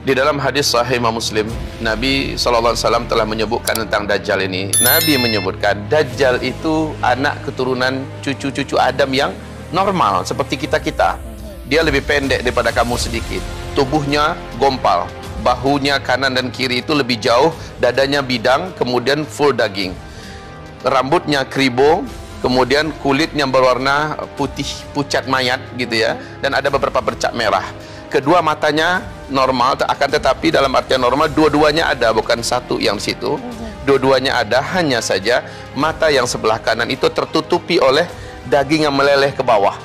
Di dalam hadis Sahih Imam Muslim, Nabi SAW telah menyebutkan tentang Dajjal ini. Nabi menyebutkan Dajjal itu anak keturunan cucu-cucu Adam yang normal seperti kita-kita. Dia lebih pendek daripada kamu sedikit. Tubuhnya gompal, bahunya kanan dan kiri itu lebih jauh, dadanya bidang, kemudian full daging. Rambutnya kribo, kemudian kulitnya berwarna putih pucat mayat gitu ya, dan ada beberapa bercak merah. Kedua matanya normal, akan tetapi dalam artian normal dua-duanya ada, bukan satu yang di situ. Dua-duanya ada, hanya saja mata yang sebelah kanan itu tertutupi oleh daging yang meleleh ke bawah.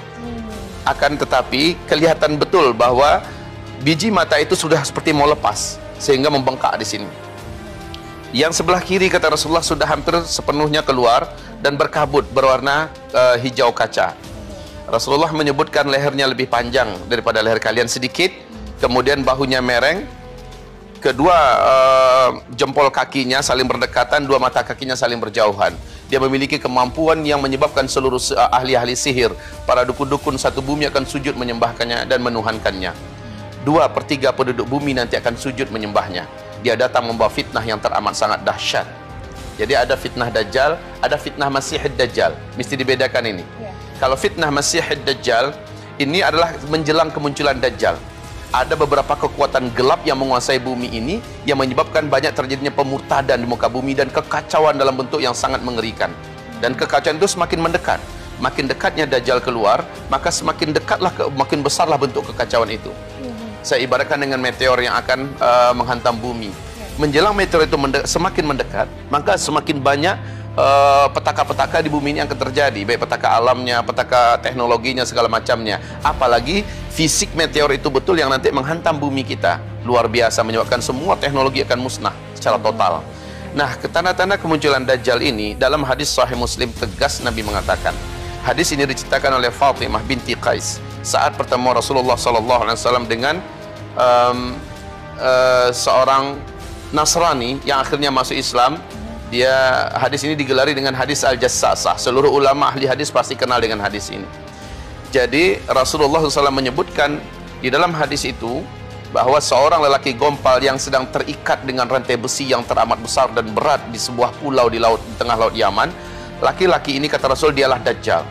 Akan tetapi kelihatan betul bahwa biji mata itu sudah seperti mau lepas sehingga membengkak di sini. Yang sebelah kiri kata Rasulullah sudah hampir sepenuhnya keluar dan berkabut berwarna hijau kaca. Rasulullah menyebutkan lehernya lebih panjang daripada leher kalian sedikit, kemudian bahunya mereng, kedua jempol kakinya saling berdekatan, dua mata kakinya saling berjauhan. Dia memiliki kemampuan yang menyebabkan seluruh ahli-ahli sihir, para dukun-dukun satu bumi akan sujud menyembahkannya dan menuhankannya. 2/3 penduduk bumi nanti akan sujud menyembahnya. Dia datang membawa fitnah yang teramat sangat dahsyat. Jadi ada fitnah Dajjal, ada fitnah Masihid Dajjal. Mesti dibedakan ini. Kalau fitnah Masihid Dajjal, ini adalah menjelang kemunculan Dajjal. Ada beberapa kekuatan gelap yang menguasai bumi ini, yang menyebabkan banyak terjadinya pemurtadan di muka bumi dan kekacauan dalam bentuk yang sangat mengerikan. Dan kekacauan itu semakin mendekat. Makin dekatnya Dajjal keluar, maka semakin dekatlah, makin besarlah bentuk kekacauan itu. Saya ibaratkan dengan meteor yang akan menghantam bumi. Menjelang meteor itu semakin mendekat, maka semakin banyak petaka-petaka di bumi ini akan terjadi, baik petaka alamnya, petaka teknologinya, segala macamnya. Apalagi fisik meteor itu betul yang nanti menghantam bumi kita, luar biasa, menyebabkan semua teknologi akan musnah secara total. Nah, tanda-tanda kemunculan Dajjal ini dalam hadis Sahih Muslim tegas Nabi mengatakan. Hadis ini diceritakan oleh Fatimah binti Qais saat pertemuan Rasulullah SAW dengan seorang Nasrani yang akhirnya masuk Islam. Hadis ini digelari dengan hadis Al-Jassasah. Seluruh ulama ahli hadis pasti kenal dengan hadis ini. Jadi Rasulullah SAW menyebutkan di dalam hadis itu bahwa seorang lelaki gompal yang sedang terikat dengan rantai besi yang teramat besar dan berat di sebuah pulau di tengah laut Yaman. Laki-laki ini kata Rasul dialah Dajjal.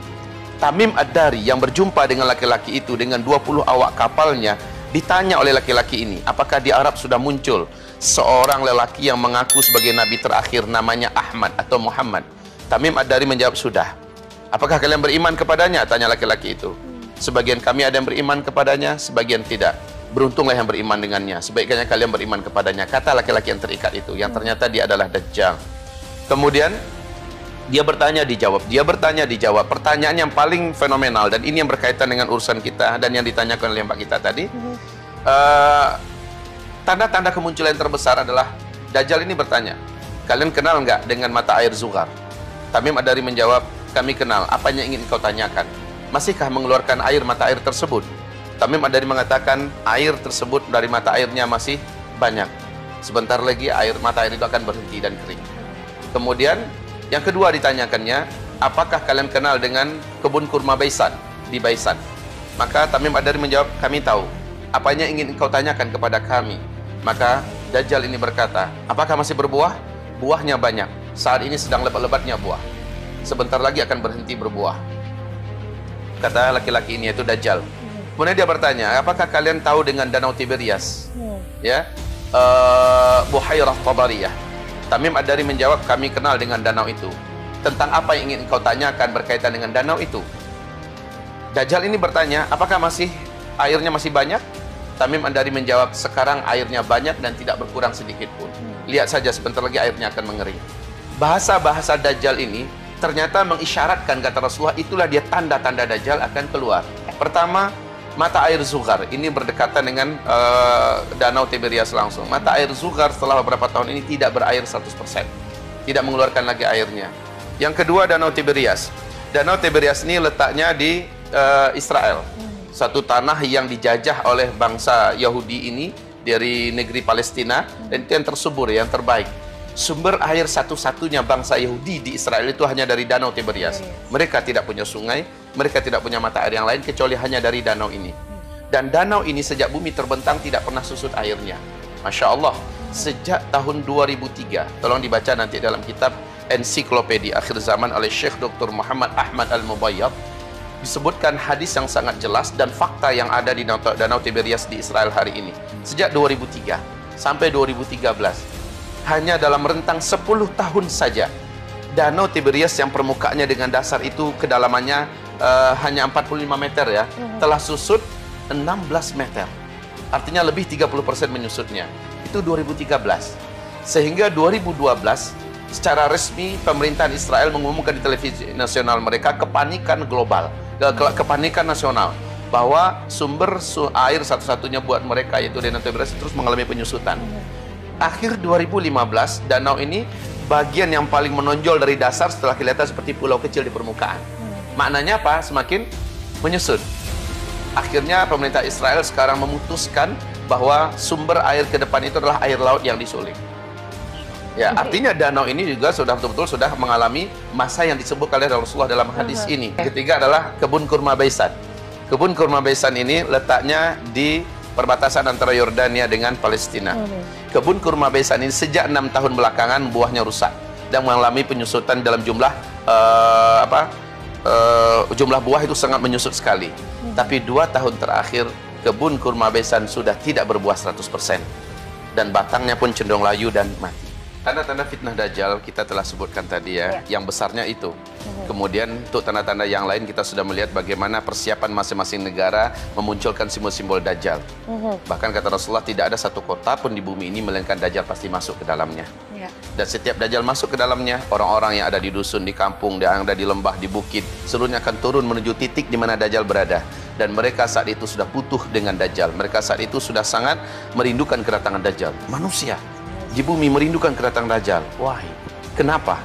Tamim Ad-Dari yang berjumpa dengan laki-laki itu dengan 20 awak kapalnya, ditanya oleh laki-laki ini, apakah di Arab sudah muncul seorang lelaki yang mengaku sebagai nabi terakhir namanya Ahmad atau Muhammad? Tamim Ad-Dari menjawab, sudah. Apakah kalian beriman kepadanya? Tanya laki-laki itu. Sebagian kami ada yang beriman kepadanya, sebagian tidak. Beruntunglah yang beriman dengannya. Sebaiknya kalian beriman kepadanya. Kata laki-laki yang terikat itu, yang ternyata dia adalah Dajjal. Kemudian dia bertanya dijawab, dia bertanya dijawab. Pertanyaan yang paling fenomenal, dan ini yang berkaitan dengan urusan kita dan yang ditanyakan oleh Mbak kita tadi. Tanda-tanda kemunculan yang terbesar adalah Dajjal ini bertanya, kalian kenal nggak dengan mata air Zughar? Tamim Ad-Dari menjawab, kami kenal. Apa yang ingin kau tanyakan? Masihkah mengeluarkan air mata air tersebut? Tamim Ad-Dari mengatakan, air tersebut dari mata airnya masih banyak. Sebentar lagi mata air itu akan berhenti dan kering. Kemudian yang kedua ditanyakannya, apakah kalian kenal dengan kebun kurma Baisan di Baisan? Maka Tamim Ad-Dari menjawab, kami tahu. Apanya ingin kau tanyakan kepada kami? Maka Dajjal ini berkata, apakah masih berbuah? Buahnya banyak. Saat ini sedang lebat-lebatnya buah. Sebentar lagi akan berhenti berbuah. Kata laki-laki ini, yaitu Dajjal. Kemudian dia bertanya, apakah kalian tahu dengan Danau Tiberias? Ya, Buhairah Tabariyah. Tamim Ad-Dari menjawab, kami kenal dengan danau itu. Tentang apa yang ingin kau tanyakan berkaitan dengan danau itu? Dajjal ini bertanya, apakah airnya masih banyak? Tamim Ad-Dari menjawab, sekarang airnya banyak dan tidak berkurang sedikit pun. Lihat saja, sebentar lagi airnya akan mengering. Bahasa-bahasa Dajjal ini ternyata mengisyaratkan, kata Rasulullah, itulah dia tanda-tanda Dajjal akan keluar. Pertama, mata air Zughar. Ini berdekatan dengan Danau Tiberias langsung. Mata air Zughar setelah beberapa tahun ini tidak berair 100%. Tidak mengeluarkan lagi airnya. Yang kedua, Danau Tiberias. Danau Tiberias ini letaknya di Israel. Satu tanah yang dijajah oleh bangsa Yahudi ini dari negeri Palestina, dan itu yang tersubur, yang terbaik. Sumber air satu-satunya bangsa Yahudi di Israel itu hanya dari Danau Tiberias. Mereka tidak punya sungai, mereka tidak punya mata air yang lain kecuali hanya dari danau ini. Dan danau ini sejak bumi terbentang tidak pernah susut airnya. Masya Allah, sejak tahun 2003, tolong dibaca nanti dalam kitab Ensiklopedia Akhir Zaman oleh Syekh Dr. Muhammad Ahmad Al-Mubayyad, disebutkan hadis yang sangat jelas dan fakta yang ada di Danau Tiberias di Israel hari ini. Sejak 2003 sampai 2013, hanya dalam rentang 10 tahun saja, Danau Tiberias yang permukaannya dengan dasar itu kedalamannya hanya 45 meter ya, telah susut 16 meter. Artinya lebih 30% menyusutnya. Itu 2013. Sehingga 2012, secara resmi pemerintahan Israel mengumumkan di televisi nasional mereka kepanikan global, kepanikan nasional, bahwa sumber air satu-satunya buat mereka yaitu Danau Tiberias terus mengalami penyusutan. Akhir 2015, danau ini bagian yang paling menonjol dari dasar setelah kelihatan seperti pulau kecil di permukaan. Maknanya apa? Semakin menyusut. Akhirnya pemerintah Israel sekarang memutuskan bahwa sumber air ke depan itu adalah air laut yang disuling. Ya, artinya danau ini juga sudah betul-betul sudah mengalami masa yang disebut oleh Rasulullah dalam hadis ini. Ketiga adalah kebun kurma Baisan. Kebun kurma Baisan ini letaknya di perbatasan antara Yordania dengan Palestina. Kebun kurma Baisan ini sejak 6 tahun belakangan buahnya rusak dan mengalami penyusutan dalam jumlah jumlah buah itu sangat menyusut sekali. Tapi 2 tahun terakhir kebun kurma Baisan sudah tidak berbuah 100% dan batangnya pun cenderung layu dan mati. Tanda-tanda fitnah Dajjal kita telah sebutkan tadi ya, yang besarnya itu. Kemudian untuk tanda-tanda yang lain kita sudah melihat bagaimana persiapan masing-masing negara memunculkan simbol-simbol Dajjal. Bahkan kata Rasulullah tidak ada satu kota pun di bumi ini melainkan Dajjal pasti masuk ke dalamnya. Dan setiap Dajjal masuk ke dalamnya, orang-orang yang ada di dusun, di kampung, yang ada di lembah, di bukit, seluruhnya akan turun menuju titik di mana Dajjal berada. Dan mereka saat itu sudah butuh dengan Dajjal. Mereka saat itu sudah sangat merindukan kedatangan Dajjal. Manusia di bumi merindukan kedatangan Dajjal. Wahai, kenapa?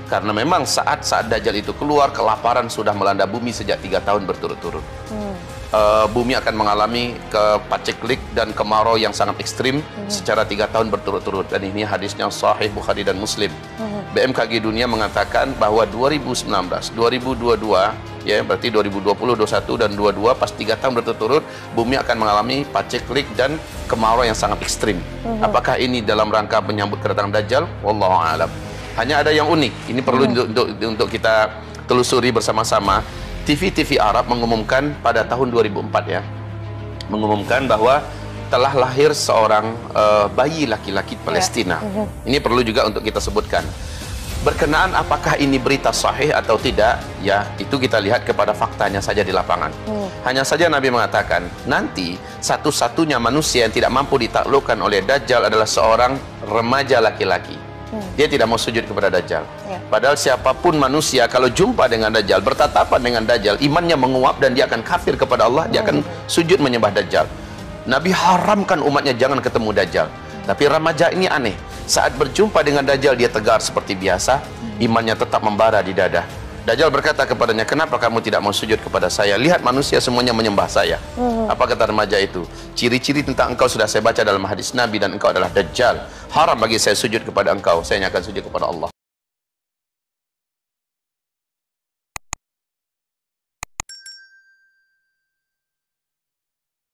Karena memang saat Dajjal itu keluar, kelaparan sudah melanda bumi sejak 3 tahun berturut-turut. Bumi akan mengalami paceklik dan kemarau yang sangat ekstrim secara 3 tahun berturut-turut. Dan ini hadisnya sahih Bukhari dan Muslim. BMKG dunia mengatakan bahwa 2019, 2022, ya berarti 2020, 2021 dan 2022 pas 3 tahun berturut-turut bumi akan mengalami paceklik dan kemarau yang sangat ekstrim. Apakah ini dalam rangka menyambut kedatangan Dajjal? Wallahu a'lam. Hanya ada yang unik. Ini perlu untuk kita telusuri bersama-sama. TV Arab mengumumkan pada tahun 2004 ya, mengumumkan bahwa telah lahir seorang bayi laki-laki Palestina. Ini perlu juga untuk kita sebutkan. Berkenaan apakah ini berita sahih atau tidak, ya itu kita lihat kepada faktanya saja di lapangan. Hanya saja Nabi mengatakan, nanti satu-satunya manusia yang tidak mampu ditaklukkan oleh Dajjal adalah seorang remaja laki-laki. Dia tidak mau sujud kepada Dajjal. Padahal siapapun manusia kalau jumpa dengan Dajjal, bertatapan dengan Dajjal, imannya menguap dan dia akan kafir kepada Allah, dia akan sujud menyembah Dajjal. Nabi haramkan umatnya jangan ketemu Dajjal. Tapi remaja ini aneh. Saat berjumpa dengan Dajjal dia tegar seperti biasa, imannya tetap membara di dada. Dajjal berkata kepadanya, kenapa kamu tidak mau sujud kepada saya? Lihat manusia semuanya menyembah saya. Apa kata remaja itu? Ciri-ciri tentang engkau sudah saya baca dalam hadis Nabi dan engkau adalah Dajjal. Haram bagi saya sujud kepada engkau, saya hanya akan sujud kepada Allah.